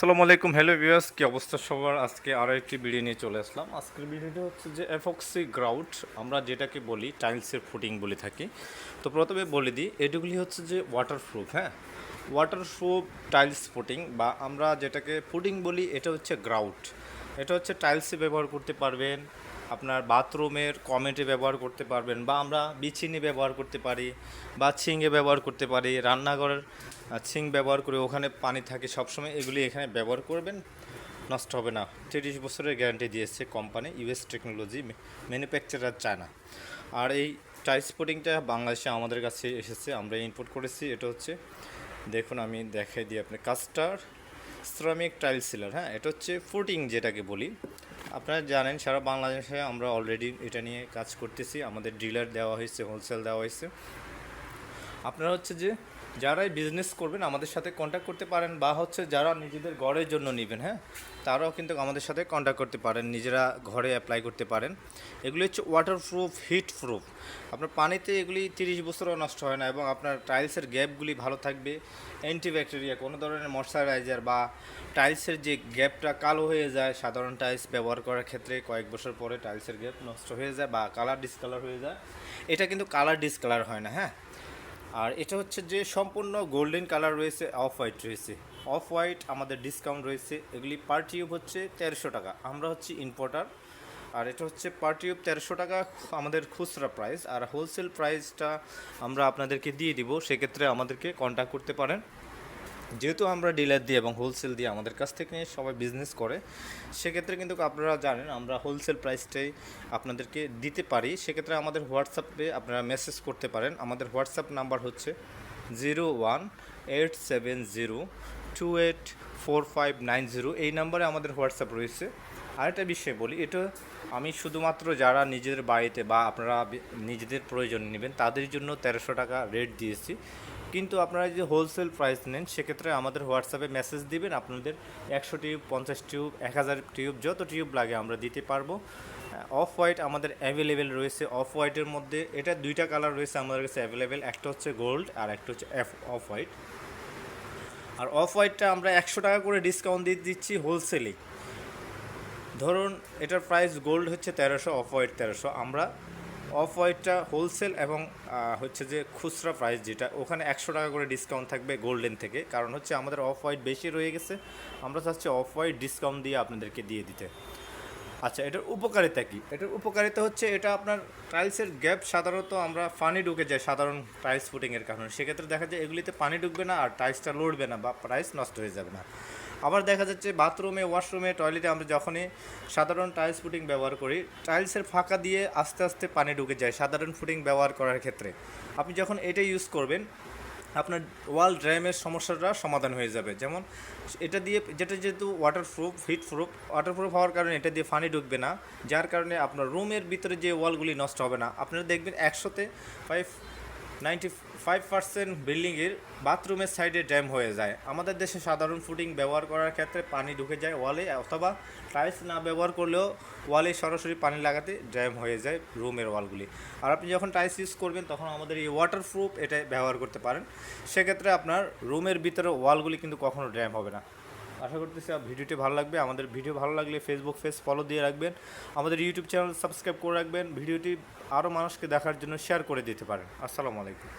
আসসালামু আলাইকুম, hello viewers, কি অবস্থা সবার? আজকে আরও একটি ভিডিও নিয়ে চলে আসলাম। আজকের ভিডিওটা হচ্ছে যে এপক্সি গ্রাউট, আমরা যেটাকে বলি টাইলসের ফুটিং বলে থাকি। তো প্রথমে বলে দিই, এগুলি হচ্ছে যে ওয়াটারপ্রুফ, হ্যাঁ, ওয়াটারপ্রুফ টাইলস ফুটিং, বা আমরা যেটাকে ফুটিং বলি এটা হচ্ছে গ্রাউট। এটা হচ্ছে টাইলসে ব্যবহার করতে পারবেন, আপনার বাথরুমের কমেটে ব্যবহার করতে পারবেন, বা আমরা বিছিনি ব্যবহার করতে পারি, বা ছিঙে ব্যবহার করতে পারি, রান্নাঘরের ছিং ব্যবহার করে ওখানে পানি থাকে সবসময়, এগুলি এখানে ব্যবহার করবেন, নষ্ট হবে না। 30 বছরের গ্যারান্টি দিয়েছে company, US technology, manufacturer China. আর এই টাইলস পুটিংটা বাংলাদেশে আমাদের কাছে এসেছে, আমরা ইম্পোর্ট করেছি। এটা হচ্ছে, দেখুন আমি দেখাই দিই আপনি, কাস্টার সিরামিক টাইল সিলার, হ্যাঁ, এটা হচ্ছে ফুটিং যেটাকে বলি। আপনারা জানেন সারা বাংলাদেশে আমরা অলরেডি এটা নিয়ে কাজ করতেছি, আমাদের ডিলার দেওয়া হয়েছে, হোলসেল দেওয়া হয়েছে। আপনারা হচ্ছে যে যারাই বিজনেস করবেন আমাদের সাথে কন্ট্যাক্ট করতে পারেন, বা হচ্ছে যারা নিজেদের ঘরের জন্য নেবেন, হ্যাঁ, তারাও কিন্তু আমাদের সাথে কন্ট্যাক্ট করতে পারেন, নিজেরা ঘরে অ্যাপ্লাই করতে পারেন। এগুলি হচ্ছে ওয়াটারপ্রুফ, হিট প্রুফ। আপনার পানিতে এগুলি 30 বছরও নষ্ট হয় না, এবং আপনার টাইলসের গ্যাপগুলি ভালো থাকবে। অ্যান্টিব্যাকটেরিয়া, কোনো ধরনের ময়শ্চারাইজার বা টাইলসের যে গ্যাপটা কালো হয়ে যায়, সাধারণ টাইলস ব্যবহার করার ক্ষেত্রে কয়েক বছর পরে টাইলসের গ্যাপ নষ্ট হয়ে যায় বা কালার ডিসকালার হয়ে যায়, এটা কিন্তু কালার ডিসকালার হয় না, হ্যাঁ। আর এটা হচ্ছে যে সম্পূর্ণ গোল্ডেন কালার রয়েছে, অফ হোয়াইট রয়েছে। অফ হোয়াইট আমাদের ডিসকাউন্ট রয়েছে, এগুলি পার টিউব হচ্ছে 1300 টাকা, আমরা হচ্ছে ইম্পোর্টার। আর এটা হচ্ছে পার টিউব 1300 টাকা আমাদের খুচরা প্রাইস, আর হোলসেল প্রাইসটা আমরা আপনাদেরকে দিয়ে দিব, সেক্ষেত্রে আমাদেরকে কন্ট্যাক্ট করতে পারেন। যেহেতু আমরা ডিলার দিয়ে এবং হোলসেল দিয়ে আমাদের কাছ থেকে নিয়ে সবাই বিজনেস করে, সেক্ষেত্রে কিন্তু আপনারা জানেন আমরা হোলসেল প্রাইসটাই আপনাদেরকে দিতে পারি। সেক্ষেত্রে আমাদের হোয়াটসঅ্যাপে আপনারা মেসেজ করতে পারেন। আমাদের হোয়াটসঅ্যাপ নাম্বার হচ্ছে 0187028459, এই নাম্বারে আমাদের হোয়াটসঅ্যাপ রয়েছে। আরেকটা বিষয় বলি, এটা আমি শুধুমাত্র যারা নিজেদের বাড়িতে বা আপনারা নিজেদের প্রয়োজন নেবেন তাদের জন্য 1300 টাকা রেট দিয়েছি। কিন্তু আপনারা যদি হোলসেল প্রাইস নেন, সেক্ষেত্রে আমাদের হোয়াটসঅ্যাপে মেসেজ দিবেন, আপনাদের 100 টিউব, 50 টিউব, 1000 টিউব, যত টিউব লাগে আমরা দিতে পারবো। অফ হোয়াইট আমাদের অ্যাভেলেবেল রয়েছে। অফ হোয়াইটের মধ্যে এটা দুইটা কালার রয়েছে আমাদের কাছে অ্যাভেলেবেল, একটা হচ্ছে গোল্ড আর একটা হচ্ছে অফ হোয়াইট। আর অফ হোয়াইটটা আমরা 100 টাকা করে ডিসকাউন্ট দিয়ে দিচ্ছি হোলসেলেই। ধরুন এটার প্রাইস গোল্ড হচ্ছে 1300, অফ হোয়াইট 1300, আমরা অফ হোয়াইটটা হোলসেল এবং হচ্ছে যে খুচরা প্রাইস যেটা, ওখানে 100 টাকা করে ডিসকাউন্ট থাকবে গোল্ডেন থেকে, কারণ হচ্ছে আমাদের অফ হোয়াইট বেশি রয়ে গেছে, আমরা চাচ্ছি অফ হোয়াইট ডিসকাউন্ট দিয়ে আপনাদেরকে দিয়ে দিতে। আচ্ছা, এটার উপকারিতা কী? এটার উপকারিতা হচ্ছে এটা আপনার টাইলসের গ্যাপ, সাধারণত আমরা পানি ঢুকে যায় সাধারণ টাইলস ফুটিংয়ের কারণে, সেক্ষেত্রে দেখা যায় এগুলিতে পানি ঢুকবে না আর টাইলসটা লড়বে না বা টাইলস নষ্ট হয়ে যাবে না। আবার দেখা যাচ্ছে বাথরুমে, ওয়াশরুমে, টয়লেটে আমরা যখনই সাধারণ টাইলস ফুটিং ব্যবহার করি, টাইলসের ফাঁকা দিয়ে আস্তে আস্তে পানি ঢুকে যায় সাধারণ ফুটিং ব্যবহার করার ক্ষেত্রে। আপনি যখন এটা ইউজ করবেন, আপনার ওয়াল ড্যামের সমস্যাটা সমাধান হয়ে যাবে। যেমন এটা দিয়ে, যেটা যেহেতু ওয়াটারপ্রুফ, হিট প্রুফ, ওয়াটারপ্রুফ হওয়ার কারণে এটা দিয়ে পানি ঢুকবে না, যার কারণে আপনার রুমের ভিতরে যে ওয়ালগুলি নষ্ট হবে না। আপনারা দেখবেন 95% বিল্ডিংয়ের বাথরুমের সাইডে ড্যাম হয়ে যায়। আমাদের দেশে সাধারণ ফুটিং ব্যবহার করার ক্ষেত্রে পানি ঢুকে যায় ওয়ালে, অথবা টাইলস না ব্যবহার করলেও ওয়ালে সরাসরি পানি লাগাতে ড্যাম হয়ে যায় রুমের ওয়ালগুলি। আর আপনি যখন টাইলস ইউজ করবেন তখন আমাদের এই ওয়াটারপ্রুফ এটা ব্যবহার করতে পারেন, সেক্ষেত্রে আপনার রুমের ভিতরে ওয়ালগুলি কিন্তু কখনো ড্যাম হবে না। আশা করতেছি ভিডিওটি ভালো লাগবে। আমাদের ভিডিও ভালো লাগলে ফেসবুক পেজ ফলো দিয়ে রাখবেন, আমাদের ইউটিউব চ্যানেল সাবস্ক্রাইব করে রাখবেন, ভিডিওটি আরও মানুষকে দেখার জন্য শেয়ার করে দিতে পারেন। আসসালামু আলাইকুম।